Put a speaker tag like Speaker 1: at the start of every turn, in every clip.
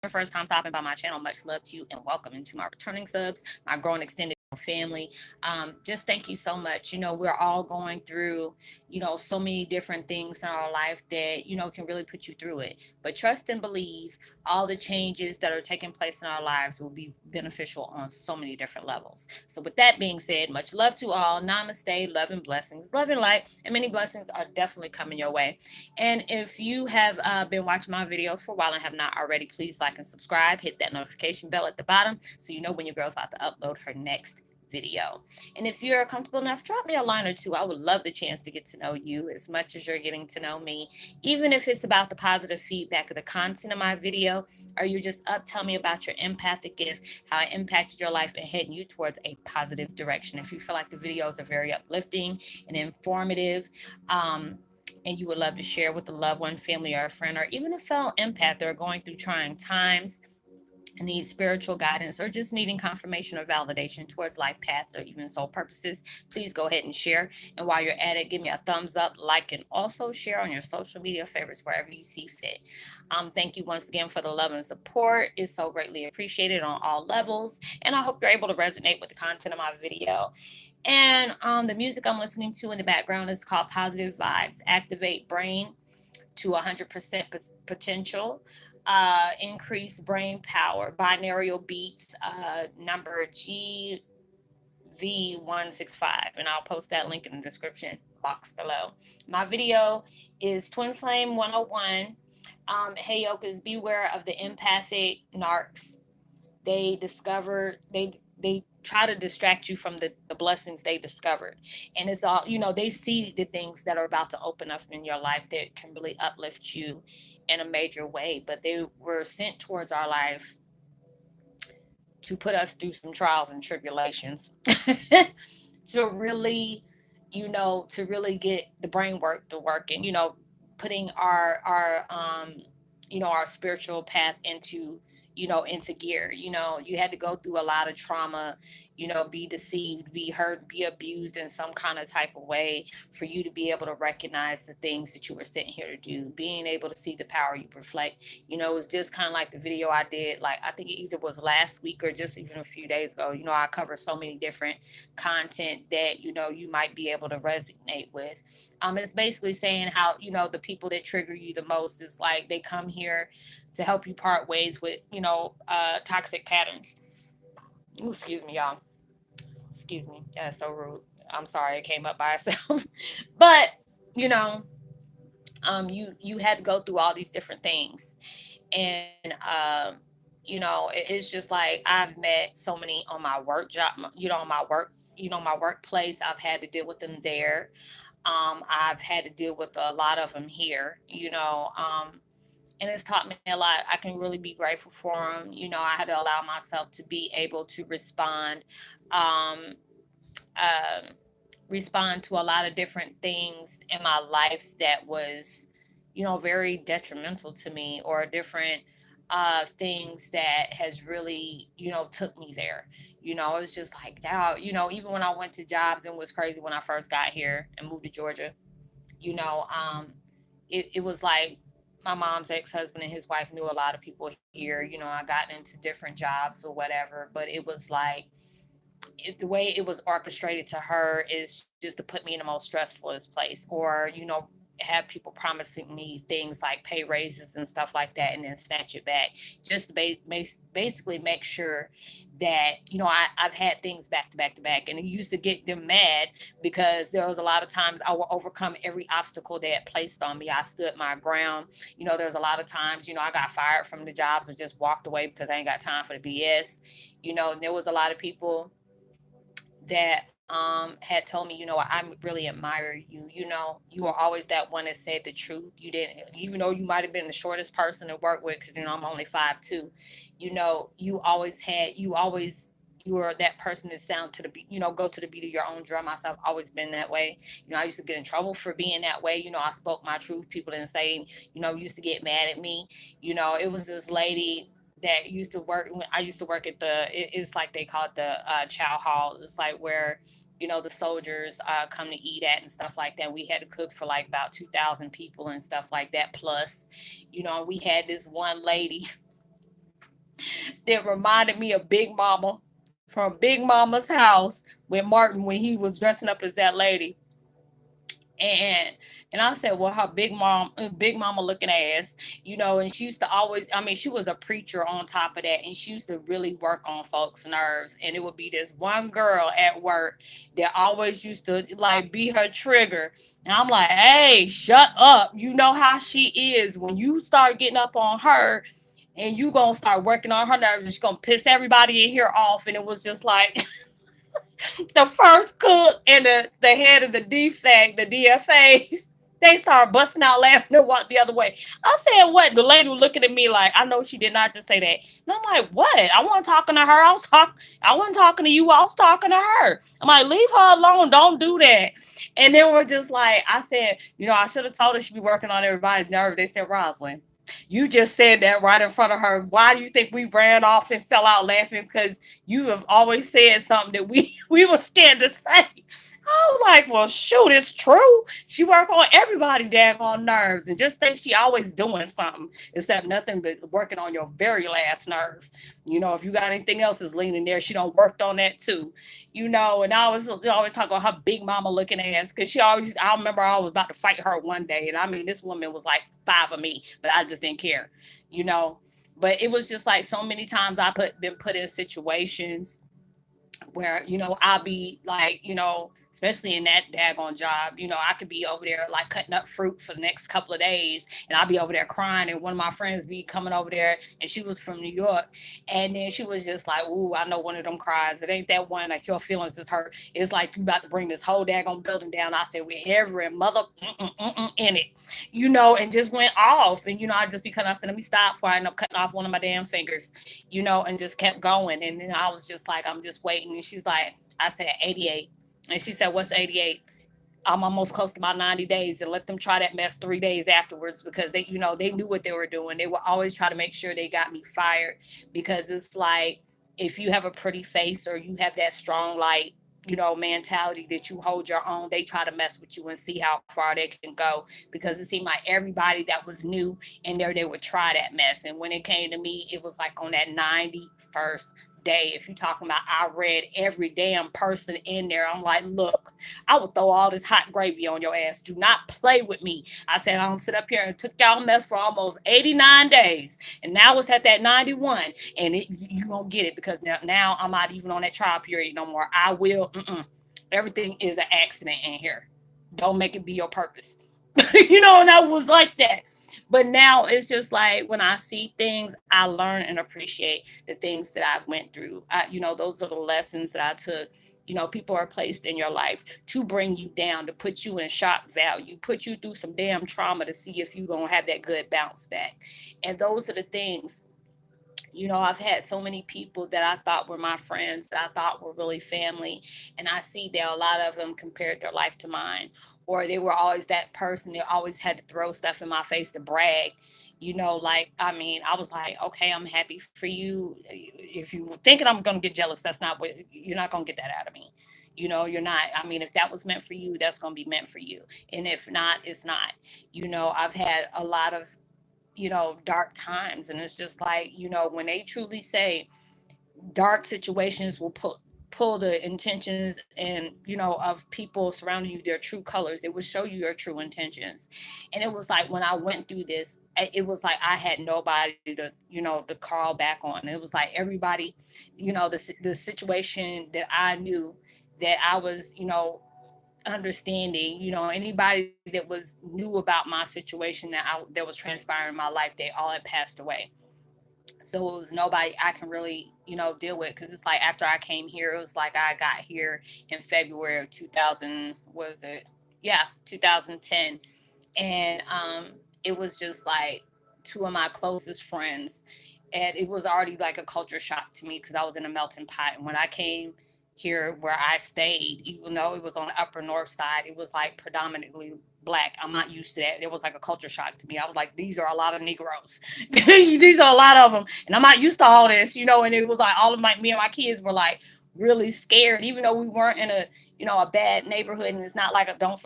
Speaker 1: first time stopping by my channel, much love to you and welcome into my returning subs, my growing extended family. Just thank you so much. We're all going through, so many different things in our life that, can really put you through it. But trust and believe all the changes that are taking place in our lives will be beneficial on so many different levels. So, with that being said, much love to all. Namaste, love and blessings, love and light, and many blessings are definitely coming your way. And if you have been watching my videos for a while and have not already, please like and subscribe. Hit that notification bell at the bottom so you know when your girl's about to upload her next video. And if you're comfortable enough, drop me a line or two. I would love the chance to get to know you as much as you're getting to know me, even if it's about the positive feedback of the content of my video, or you're just up, tell me about your empathic gift, how it impacted your life and heading you towards a positive direction. If you feel like the videos are very uplifting and informative, and you would love to share with a loved one, family, or a friend, or even a fellow empath that are going through trying times, need spiritual guidance, or just needing confirmation or validation towards life paths or even soul purposes, please go ahead and share. And while you're at it, give me a thumbs up, like, and also share on your social media favorites wherever you see fit. Thank you once again for the love and support. It's so greatly appreciated on all levels. And I hope you're able to resonate with the content of my video. And the music I'm listening to in the background is called Positive Vibes. Activate brain to 100% potential, increase brain power, binaural beats, number GV165. And I'll post that link in the description box below. My video is Twin Flame 101. Heyoka's Beware of the Empathic Narcs. They try to distract you from the blessings they discovered. And it's all, they see the things that are about to open up in your life that can really uplift you in a major way. But they were sent towards our life to put us through some trials and tribulations to really, to really get the brain work to work, and putting our spiritual path into gear. You had to go through a lot of trauma, be deceived, be hurt, be abused in some kind of type of way for you to be able to recognize the things that you were sent here to do, being able to see the power you reflect. It's just kind of like the video I did, like I think it either was last week or just even a few days ago. I cover so many different content that, you might be able to resonate with. It's basically saying how, the people that trigger you the most is like they come here to help you part ways with, toxic patterns. Ooh, excuse me, y'all. Excuse me. That's so rude. I'm sorry it came up by itself. But, you know, you had to go through all these different things. And it's just like I've met so many on my work job, on my work, my workplace. I've had to deal with them there. I've had to deal with a lot of them here, and it's taught me a lot. I can really be grateful for them. I had to allow myself to be able to um, uh, respond to a lot of different things in my life that was, very detrimental to me, or different things that has really, took me there. It's just like, wow, even when I went to jobs, and was crazy when I first got here and moved to Georgia, you know, um, it was like my mom's ex-husband and his wife knew a lot of people here. I got into different jobs or whatever, but it was like the way it was orchestrated to her is just to put me in the most stressfulest place, or have people promising me things like pay raises and stuff like that, and then snatch it back, just to basically make sure that I've had things back to back to back. And it used to get them mad because there was a lot of times I will overcome every obstacle they had placed on me. I stood my ground. There's a lot of times I got fired from the jobs or just walked away because I ain't got time for the BS. And there was a lot of people that had told me, I really admire you. You were always that one that said the truth. You didn't, even though you might have been the shortest person to work with, because I'm only 5'2". You were that person that sound to the beat, go to the beat of your own drum. I've always been that way. I used to get in trouble for being that way. I spoke my truth. People didn't say, used to get mad at me. It was this lady that used to work when I used to work at it's like they call it the chow hall. It's like where the soldiers come to eat at and stuff like that. We had to cook for like about 2,000 people and stuff like that. Plus, we had this one lady that reminded me of Big Mama from Big Mama's house with Martin when he was dressing up as that lady. and and I said, well, her big mama looking ass, and she used to always, I mean, she was a preacher on top of that, and she used to really work on folks' nerves. And it would be this one girl at work that always used to like be her trigger. And I'm like, hey, shut up. You know how she is. When you start getting up on her, and you gonna start working on her nerves, and she's gonna piss everybody in here off. And it was just like the first cook and the head of the defect, the DFAs, they started busting out laughing and walked the other way. I said, what? The lady was looking at me like, I know she did not just say that. And I'm like, what? I wasn't talking to her. I wasn't talking to you. I was talking to her. I'm like, leave her alone. Don't do that. And they were just like, I said, I should have told her she'd be working on everybody's nerve. They said, Roslynn, you just said that right in front of her. Why do you think we ran off and fell out laughing? Because you have always said something that we were scared to say. I was like, well, shoot, it's true. She work on everybody daggone nerves, and just think she always doing something, except nothing but working on your very last nerve. If you got anything else is leaning there, she don't worked on that too. And I was always talk about her big mama looking ass, because I remember I was about to fight her one day, and I mean, this woman was like 5 of me, but I just didn't care, you know. But it was just like so many times been put in situations where I'll be like, especially in that daggone job, I could be over there like cutting up fruit for the next couple of days, and I'll be over there crying, and one of my friends be coming over there, and she was from New York, and then she was just like, ooh, I know one of them cries. It ain't that one, like your feelings is hurt. It's like you about to bring this whole daggone building down. I said, with every mother in it, and just went off. And I just, because I said, let me stop before I end up cutting off one of my damn fingers, and just kept going. And then I was just like, I'm just waiting. And she's like, I said 88. And she said, what's 88? I'm almost close to my 90 days, and let them try that mess 3 days afterwards, because they knew what they were doing. They would always try to make sure they got me fired, because it's like, if you have a pretty face or you have that strong, like, mentality that you hold your own, they try to mess with you and see how far they can go, because it seemed like everybody that was new in there, they would try that mess. And when it came to me, it was like on that 91st day. If you're talking about, I read every damn person in there. I'm like, look, I will throw all this hot gravy on your ass. Do not play with me. I said, I don't sit up here and took y'all mess for almost 89 days. And now it's at that 91. And you won't get it, because now I'm not even on that trial period no more. I will. Everything is an accident in here. Don't make it be your purpose. And I was like that. But now it's just like, when I see things, I learn and appreciate the things that I've went through. Those are the lessons that I took. People are placed in your life to bring you down, to put you in shock value, put you through some damn trauma to see if you're going to have that good bounce back. And those are the things. I've had so many people that I thought were my friends, that I thought were really family. And I see that a lot of them compared their life to mine, or they were always that person that always had to throw stuff in my face to brag. Like, I mean, I was like, okay, I'm happy for you. If you thinking I'm going to get jealous, that's not what, you're not going to get that out of me. You're not. I mean, if that was meant for you, that's going to be meant for you. And if not, it's not. I've had a lot of dark times. And it's just like, when they truly say dark situations will pull the intentions and, of people surrounding you, their true colors, they will show you your true intentions. And it was like, when I went through this, it was like I had nobody to, to call back on. It was like everybody, the situation that I knew that I was, understanding, anybody that was knew about my situation that was transpiring in my life, they all had passed away. So it was nobody I can really, deal with, because it's like, after I came here, it was like I got here in February of 2000, what was it? Yeah, 2010. And it was just like two of my closest friends, and it was already like a culture shock to me, because I was in a melting pot. And when I came here where I stayed, even though it was on the upper north side, it was like predominantly Black. I'm not used to that. It was like a culture shock to me. I was like, these are a lot of Negroes. These are a lot of them. And I'm not used to all this, and it was like all of me and my kids were like really scared, even though we weren't a bad neighborhood, and it's not like don't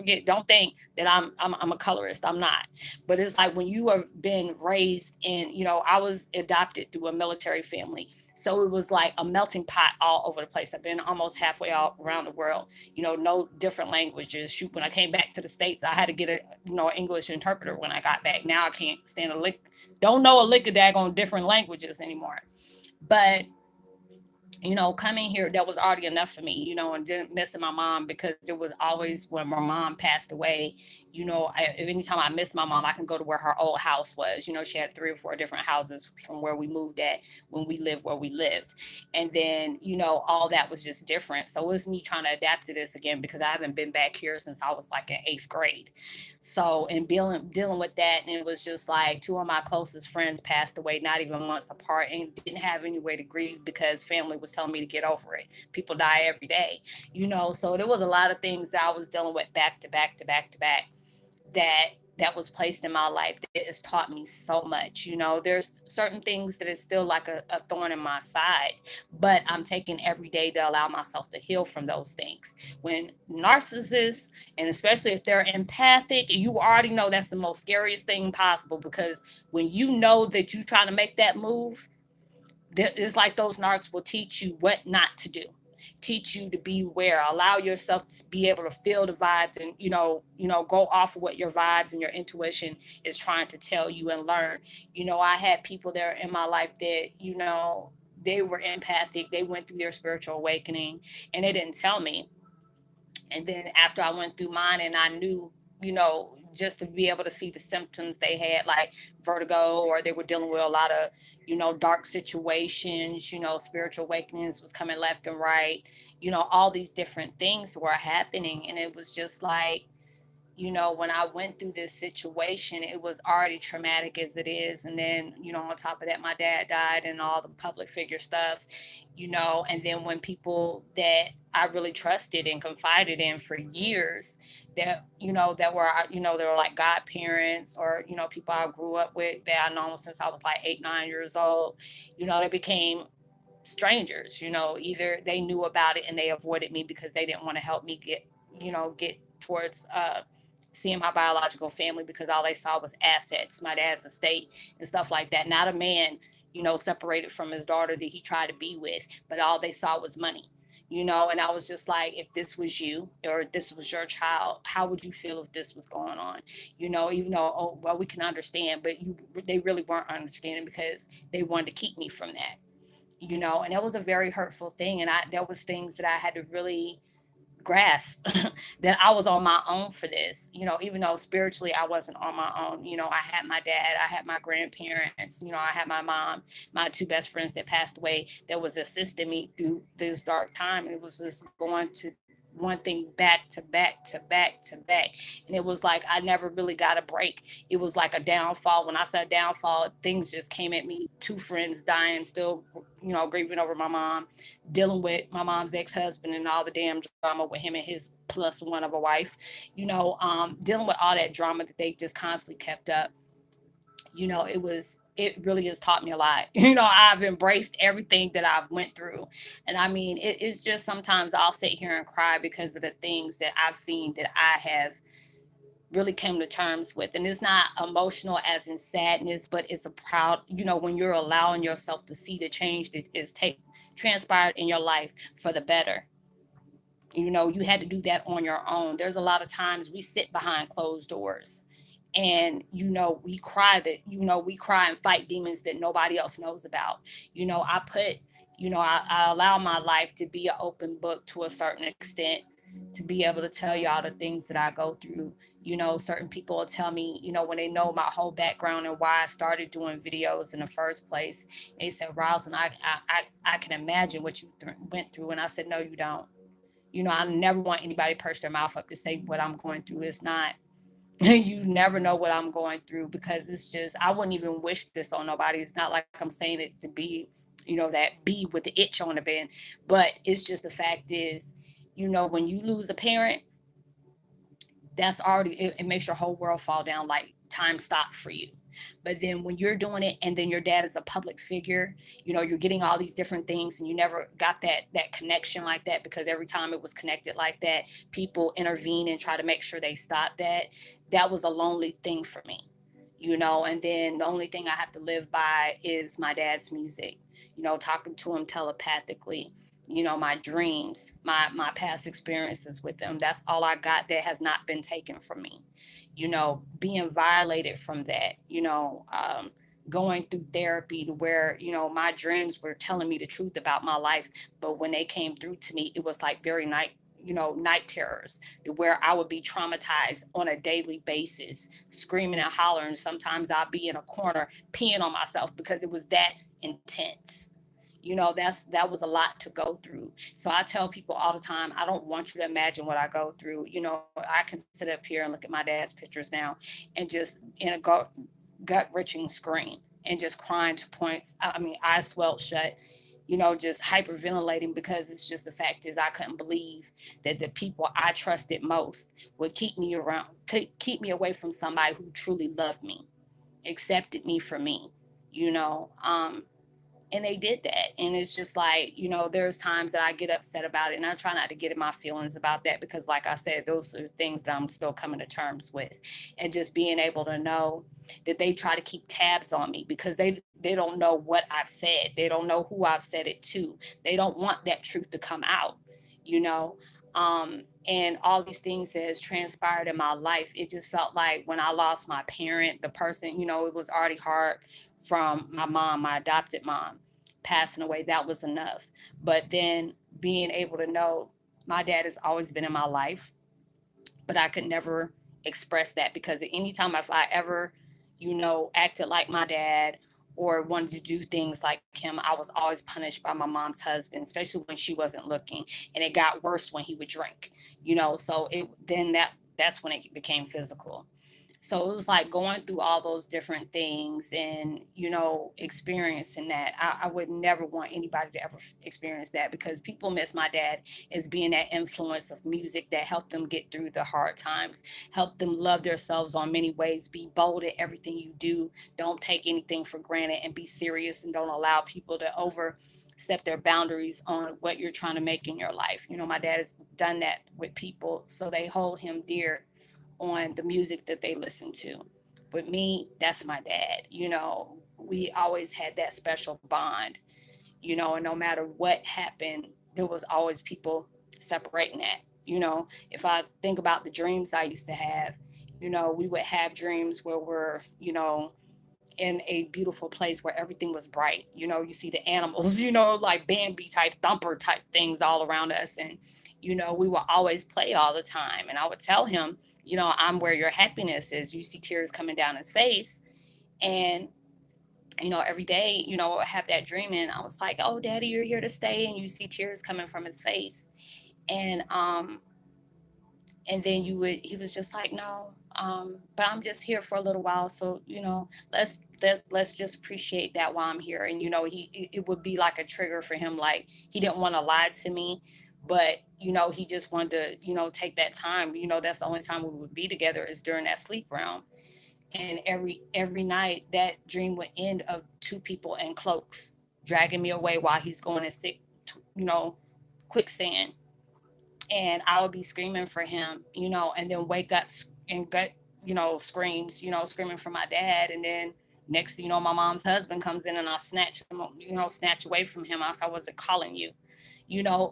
Speaker 1: think that I'm a colorist. I'm not. But it's like when you have been raised in, I was adopted through a military family. So it was like a melting pot all over the place. I've been almost halfway all around the world, no different languages. Shoot, when I came back to the States, I had to get an English interpreter when I got back. Now I can't stand don't know a lick of daggone different languages anymore. But coming here, that was already enough for me, and didn't missing my mom, because it was always when my mom passed away, anytime I miss my mom, I can go to where her old house was. She had 3 or 4 different houses from where we moved at when we lived where we lived. And then, all that was just different. So it was me trying to adapt to this again, because I haven't been back here since I was like in 8th grade. So, and dealing with that, and it was just like 2 of my closest friends passed away not even months apart, and didn't have any way to grieve because family was telling me to get over it. People die every day, so there was a lot of things that I was dealing with back to back to back to back that was placed in my life that has taught me so much. There's certain things that is still like a thorn in my side, but I'm taking every day to allow myself to heal from those things. When narcissists, and especially if they're empathic, you already know that's the most scariest thing possible, because when you know that you're trying to make that move, it's like those narcs will teach you what not to do, teach you to beware, allow yourself to be able to feel the vibes, and go off of what your vibes and your intuition is trying to tell you and learn. I had people there in my life that they were empathic, they went through their spiritual awakening, and they didn't tell me. And then after I went through mine, and I knew, just to be able to see the symptoms they had, like vertigo, or they were dealing with a lot of, dark situations, spiritual awakenings was coming left and right, all these different things were happening. And it was just like, when I went through this situation, it was already traumatic as it is. And then, on top of that, my dad died and all the public figure stuff, and then when people that I really trusted and confided in for years, that, they were like godparents, or, people I grew up with that I known since I was like 8, 9 years old, they became strangers. Either they knew about it and they avoided me because they didn't want to help me get towards seeing my biological family, because all they saw was assets, my dad's estate and stuff like that. Not a man, separated from his daughter that he tried to be with, but all they saw was money. And I was just like, if this was you, or if this was your child, how would you feel if this was going on? Even though, oh, well, we can understand, but they really weren't understanding, because they wanted to keep me from that. And that was a very hurtful thing. And there was things that I had to really grasp that I was on my own for this, even though spiritually I wasn't on my own. I had my dad, I had my grandparents, I had my mom, my 2 best friends that passed away, that was assisting me through this dark time. And it was just going to one thing back to back to back to back. And it was like I never really got a break. It was like a downfall. When I said downfall, things just came at me. 2 friends dying, still, grieving over my mom, dealing with my mom's ex-husband and all the damn drama with him and his plus one of a wife, dealing with all that drama that they just constantly kept up. It really has taught me a lot. I've embraced everything that I've went through. And I mean, it's just sometimes I'll sit here and cry because of the things that I've seen that I have really came to terms with. And it's not emotional as in sadness, but it's a proud, when you're allowing yourself to see the change that is transpired in your life for the better. You had to do that on your own. There's a lot of times we sit behind closed doors, and we cry and fight demons that nobody else knows about. I allow my life to be an open book to a certain extent, to be able to tell y'all the things that I go through. Certain people will tell me, when they know my whole background and why I started doing videos in the first place, they said, Roslynn, I can imagine what you went through. And I said, no, you don't. I never want anybody to purse their mouth up to say what I'm going through. It's not. You never know what I'm going through, because it's just, I wouldn't even wish this on nobody. It's not like I'm saying it to be, that bee with the itch on the bend. But it's just, the fact is, when you lose a parent, that's already, it makes your whole world fall down, like time stopped for you. But then when you're doing it and then your dad is a public figure, you're getting all these different things, and you never got that connection like that, because every time it was connected like that, people intervene and try to make sure they stop that. That was a lonely thing for me. And then the only thing I have to live by is my dad's music, talking to him telepathically, my dreams, my past experiences with them. That's all I got that has not been taken from me. Being violated from that, going through therapy to where, my dreams were telling me the truth about my life. But when they came through to me, it was like very night terrors, where I would be traumatized on a daily basis, screaming and hollering. Sometimes I'd be in a corner peeing on myself because it was that intense. That was a lot to go through. So I tell people all the time, I don't want you to imagine what I go through. I can sit up here and look at my dad's pictures now and just in a gut wrenching scream and just crying to points. I mean, eyes swelled shut, just hyperventilating, because it's just, the fact is I couldn't believe that the people I trusted most would keep me around, keep me away from somebody who truly loved me, accepted me for me, you know. And they did that. And it's just like, there's times that I get upset about it, and I try not to get in my feelings about that, because like I said, those are things that I'm still coming to terms with. And just being able to know that they try to keep tabs on me, because they don't know what I've said. They don't know who I've said it to. They don't want that truth to come out, you know. And all these things that has transpired in my life, it just felt like when I lost my parent, the person, it was already hard from my mom, my adopted mom, passing away. That was enough. But then being able to know my dad has always been in my life, but I could never express that, because at any time if I ever, acted like my dad or wanted to do things like him, I was always punished by my mom's husband, especially when she wasn't looking. And it got worse when he would drink, so that's when it became physical. So it was like going through all those different things and, experiencing that. I would never want anybody to ever experience that, because people miss my dad as being that influence of music that helped them get through the hard times, help them love themselves on many ways, be bold at everything you do, don't take anything for granted, and be serious, and don't allow people to overstep their boundaries on what you're trying to make in your life. My dad has done that with people, so they hold him dear on the music that they listen to. With me, that's my dad. We always had that special bond, and no matter what happened, there was always people separating that. If I think about the dreams I used to have, we would have dreams where we're, in a beautiful place where everything was bright. You see the animals, like Bambi type, thumper type things all around us. And, we would always play all the time. And I would tell him, I'm where your happiness is. You see tears coming down his face. And, every day, I have that dream. And I was like, oh, daddy, you're here to stay. And you see tears coming from his face. And, and then he was just like, no, but I'm just here for a little while. So, let's just appreciate that while I'm here. And, it would be like a trigger for him. Like, he didn't want to lie to me, but, he just wanted to, take that time. That's the only time we would be together is during that sleep realm. And every night that dream would end of two people in cloaks dragging me away while he's going to sit, quicksand. And I would be screaming for him, and then wake up and get, screams, screaming for my dad. And then next, my mom's husband comes in and I snatch him, snatch away from him. I wasn't calling you,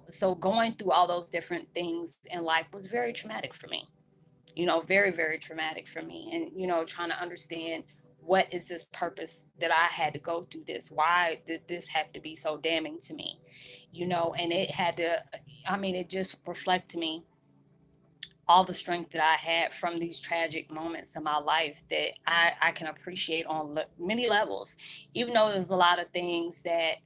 Speaker 1: so going through all those different things in life was very traumatic for me, very, very traumatic for me. And, trying to understand, what is this purpose that I had to go through this? Why did this have to be so damning to me? And it had to, it just reflected to me all the strength that I had from these tragic moments in my life that I can appreciate on many levels, even though there's a lot of things that,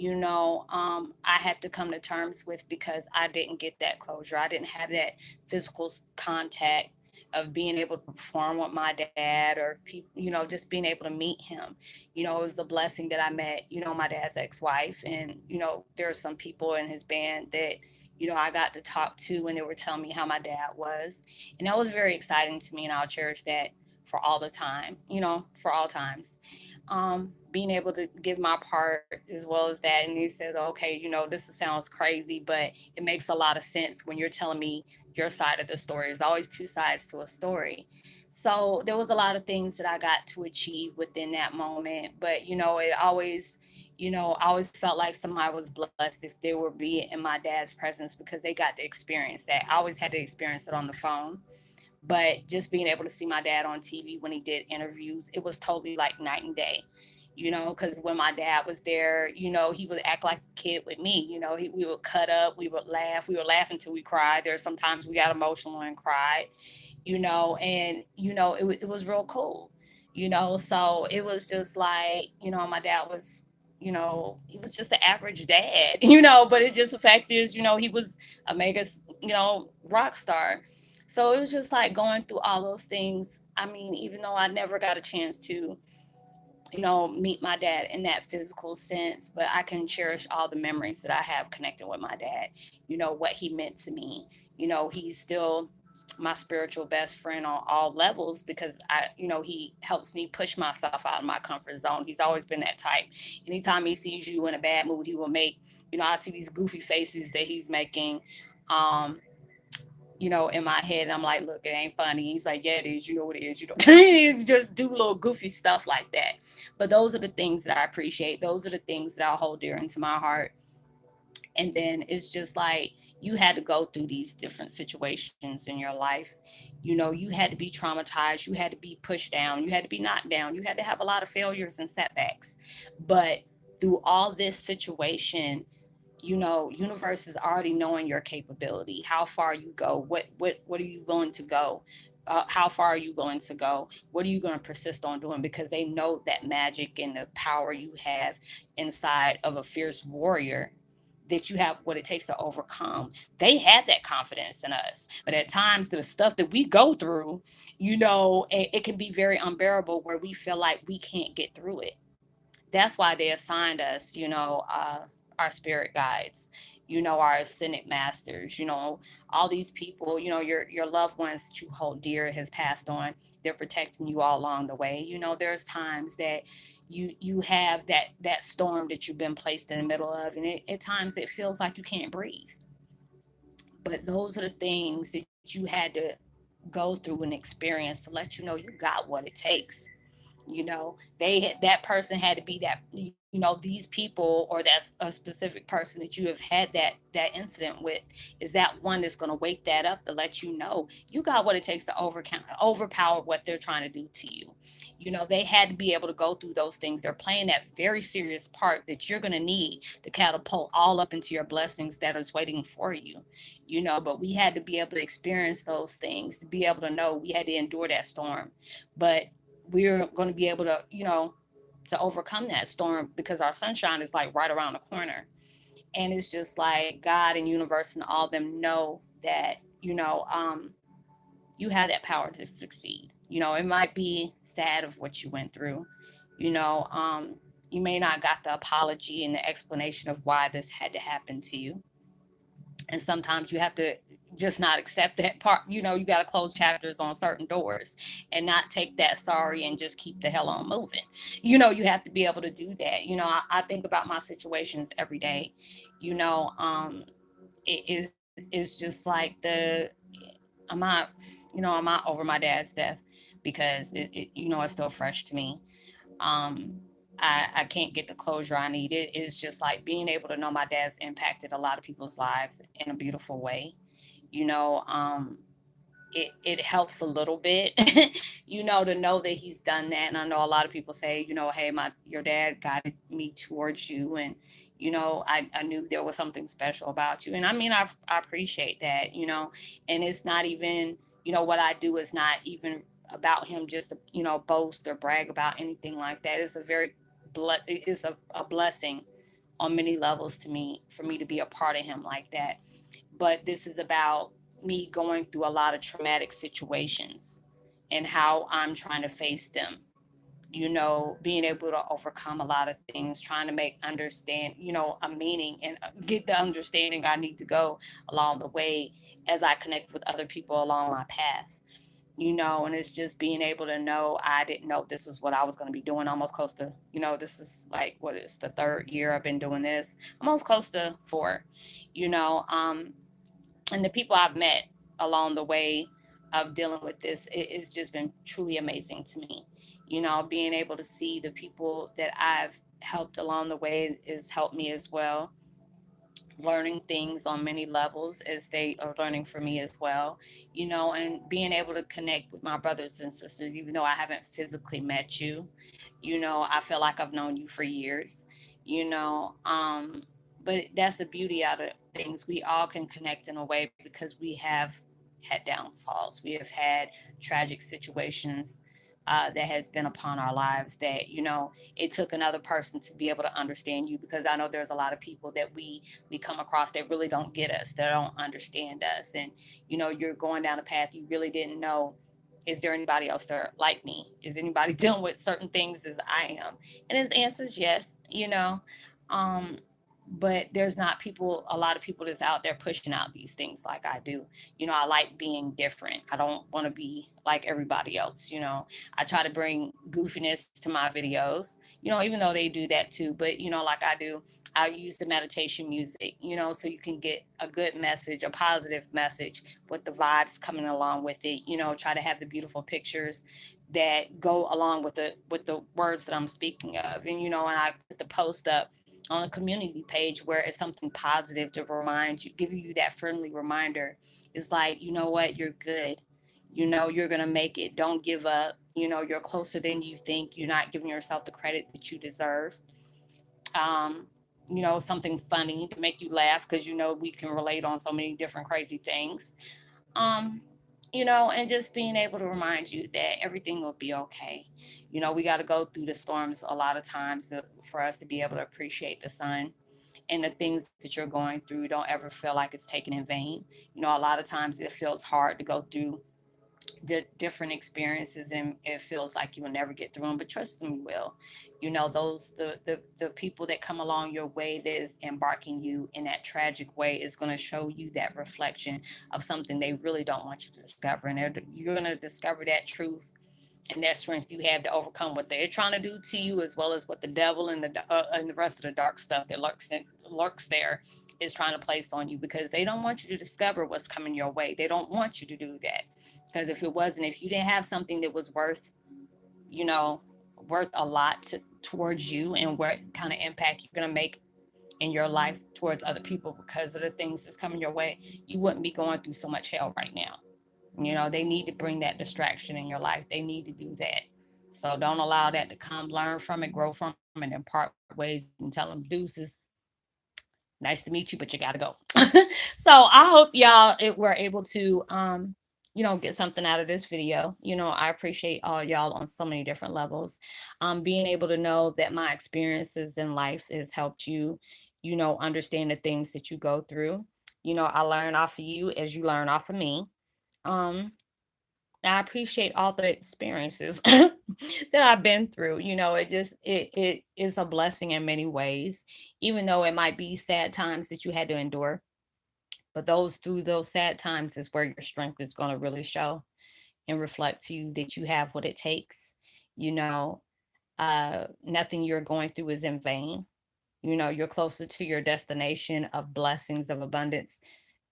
Speaker 1: I have to come to terms with, because I didn't get that closure. I didn't have that physical contact of being able to perform with my dad, or just being able to meet him. It was a blessing that I met, my dad's ex-wife. And, there are some people in his band that, I got to talk to when they were telling me how my dad was. And that was very exciting to me. And I'll cherish that for all the time, for all times. Being able to give my part as well as that. And he says, okay, this sounds crazy, but it makes a lot of sense when you're telling me your side of the story. There's always two sides to a story. So there was a lot of things that I got to achieve within that moment. But, it always, I always felt like somebody was blessed if they were be in my dad's presence because they got to experience that. I always had to experience it on the phone. But just being able to see my dad on TV when he did interviews, it was totally like night and day, because when my dad was there, he would act like a kid with me. We would cut up, we would laugh, we would laugh until we cried. There's sometimes we got emotional and cried, and, it was real cool, so it was just like, my dad was, he was just the average dad, but it just the fact is, he was a mega, rock star. So it was just like going through all those things. I mean, even though I never got a chance to, meet my dad in that physical sense, but I can cherish all the memories that I have connected with my dad, what he meant to me. He's still my spiritual best friend on all levels because he helps me push myself out of my comfort zone. He's always been that type. Anytime he sees you in a bad mood, he will make, I see these goofy faces that he's making. Um, in my head. And I'm like, look, it ain't funny. He's like, yeah, it is. You know what it is. You just do little goofy stuff like that. But those are the things that I appreciate. Those are the things that I hold dear into my heart. And then it's just like you had to go through these different situations in your life. You had to be traumatized. You had to be pushed down. You had to be knocked down. You had to have a lot of failures and setbacks. But through all this situation, universe is already knowing your capability, how far you go, what are you willing to go, how far are you willing to go, what are you going to persist on doing, because they know that magic and the power you have inside of a fierce warrior, that you have what it takes to overcome. They have that confidence in us, but at times the stuff that we go through, it can be very unbearable where we feel like we can't get through it. That's why they assigned us, our spirit guides, our ascended masters, all these people, your loved ones that you hold dear has passed on. They're protecting you all along the way. There's times that you have that storm that you've been placed in the middle of, and at times it feels like you can't breathe. But those are the things that you had to go through and experience to let you know you got what it takes. That person had to be that, these people, or that's a specific person that you have had that incident with, is that one that's going to wake that up to let you know you got what it takes to overpower what they're trying to do to you. They had to be able to go through those things. They're playing that very serious part that you're going to need to catapult all up into your blessings that is waiting for you. But we had to be able to experience those things to be able to know we had to endure that storm. But we're going to be able to, to overcome that storm because our sunshine is like right around the corner. And it's just like God and universe and all of them know that, you have that power to succeed. It might be sad of what you went through, you know, um, you may not got the apology and the explanation of why this had to happen to you. And sometimes you have to just not accept that part. You got to close chapters on certain doors and not take that sorry and just keep the hell on moving. You have to be able to do that. I think about my situations every day. you know um it's just like I'm not I'm not over my dad's death because it's still fresh to me. um I can't get the closure I need. It's just like being able to know my dad's impacted a lot of people's lives in a beautiful way. you know um it helps a little bit, to know that he's done that. And I know a lot of people say, hey, my your dad guided me towards you, and I knew there was something special about you. And I mean, I appreciate that, and it's not even, what I do is not even about him just to, boast or brag about anything like that. It's a very it's a blessing on many levels to me, for me to be a part of him like that. But this is about me going through a lot of traumatic situations and how I'm trying to face them. Being able to overcome a lot of things, trying to make understand, a meaning, and get the understanding I need to go along the way as I connect with other people along my path. and it's just being able to know I didn't know this is what I was going to be doing almost close to, this is like, what is the third year I've been doing this, almost close to four, you know, and the people I've met along the way of dealing with this, it's just been truly amazing to me. Being able to see the people that I've helped along the way has helped me as well, learning things on many levels as they are learning for me as well, and being able to connect with my brothers and sisters, even though I haven't physically met you, I feel like I've known you for years, you know, but that's the beauty out of things. We all can connect in a way because we have had downfalls. We have had tragic situations that has been upon our lives that, it took another person to be able to understand you, because I know there's a lot of people that we come across that really don't get us, that don't understand us. And, you're going down a path you really didn't know. Is there anybody else there like me? Is anybody dealing with certain things as I am? And his answer is yes, Um, but there's not people, a lot of people that's out there pushing out these things like I do. I like being different. I don't want to be like everybody else. I try to bring goofiness to my videos, even though they do that too. But, like I do, I use the meditation music, so you can get a good message, a positive message with the vibes coming along with it. Try to have the beautiful pictures that go along with the words that I'm speaking of. And I put the post up on a community page where it's something positive to remind you, give you that friendly reminder. It's like, you know what, you're good. You're going to make it. Don't give up. You're closer than you think. You're not giving yourself the credit that you deserve. Um, Something funny to make you laugh, because, we can relate on so many different crazy things. Um, and just being able to remind you that everything will be okay. We got to go through the storms a lot of times for us to be able to appreciate the sun, and the things that you're going through. Don't ever feel like it's taken in vain. A lot of times it feels hard to go through different experiences, and it feels like you will never get through them, but trust them, you will. Those the people that come along your way that is embarking you in that tragic way is going to show you that reflection of something they really don't want you to discover, and you're going to discover that truth and that strength you have to overcome what they're trying to do to you, as well as what the devil and the rest of the dark stuff that lurks there is trying to place on you, because they don't want you to discover what's coming your way. They don't want you to do that, because if you didn't have something that was you know worth a lot towards you, and what kind of impact you're going to make in your life towards other people because of the things that's coming your way, you wouldn't be going through so much hell right now. They need to bring that distraction in your life. They need to do that. So don't allow that to come. Learn from it, grow from it, and part ways and tell them deuces. Nice to meet you, but you got to go. So I hope y'all were able to, get something out of this video. I appreciate all y'all on so many different levels. Being able to know that my experiences in life has helped you, understand the things that you go through. I learn off of you as you learn off of me. Um, I appreciate all the experiences that I've been through. It is a blessing in many ways, even though it might be sad times that you had to endure. But through those sad times is where your strength is going to really show and reflect to you that you have what it takes. You know, Nothing you're going through is in vain. You're closer to your destination of blessings of abundance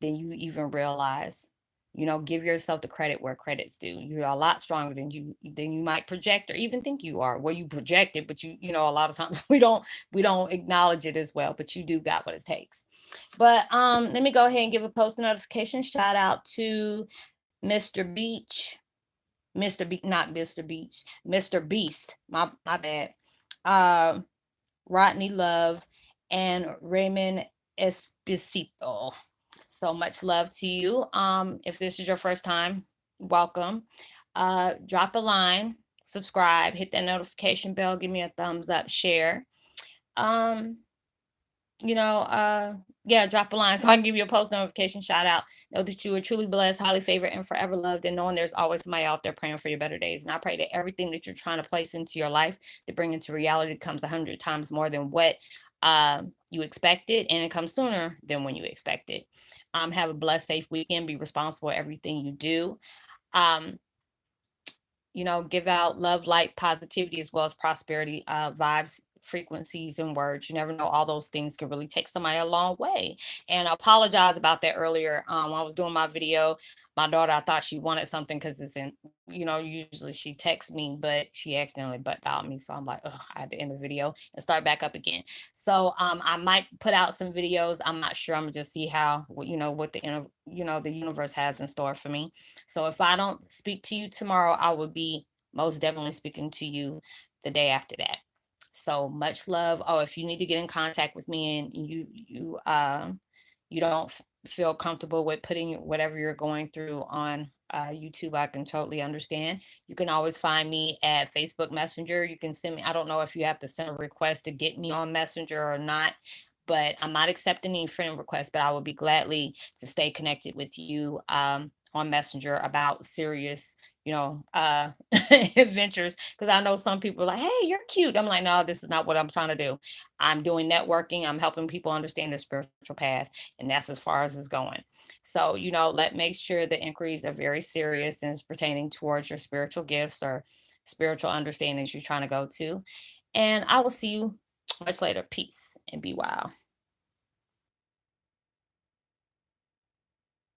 Speaker 1: than you even realize. Give yourself the credit where credit's due. You're a lot stronger than you might project or even think you are. Well, you project it, but a lot of times we don't acknowledge it as well. But you do got what it takes. But let me go ahead and give a post notification shout out to Mr. Beach, not Mr. Beach, Mr. Beast. My bad. Uh, Rodney Love, and Raymond Esposito. So much love to you. If this is your first time, welcome. Drop a line, subscribe, hit that notification bell, give me a thumbs up, share. Um, yeah, drop a line so I can give you a post notification shout out. Know that you are truly blessed, highly favored, and forever loved, and knowing there's always somebody out there praying for your better days. And I pray that everything that you're trying to place into your life to bring into reality comes 100 times more than what you expected, and it comes sooner than when you expected. Have a blessed, safe weekend. Be responsible for everything you do. Um, give out love, light, positivity, as well as prosperity vibes, frequencies, and words. You never know, all those things can really take somebody a long way. And I apologize about that earlier. When I was doing my video, my daughter, I thought she wanted something because it's in, usually she texts me, but she accidentally butt dialed me. So I'm like, oh, I had to end the video and start back up again. So I might put out some videos. I'm not sure. I'm gonna just see how, what the universe has in store for me. So if I don't speak to you tomorrow, I will be most definitely speaking to you the day after that. So much love. Oh, if you need to get in contact with me and you don't feel comfortable with putting whatever you're going through on YouTube, I can totally understand. You can always find me at Facebook Messenger. You can send me, I don't know if you have to send a request to get me on Messenger or not, but I'm not accepting any friend requests, but I would be gladly to stay connected with you on Messenger about serious, adventures. Because I know some people are like, hey, you're cute. I'm like, no, this is not what I'm trying to do. I'm doing networking. I'm helping people understand their spiritual path. And that's as far as it's going. So, let make sure the inquiries are very serious and it's pertaining towards your spiritual gifts or spiritual understandings you're trying to go to. And I will see you much later. Peace and be wild.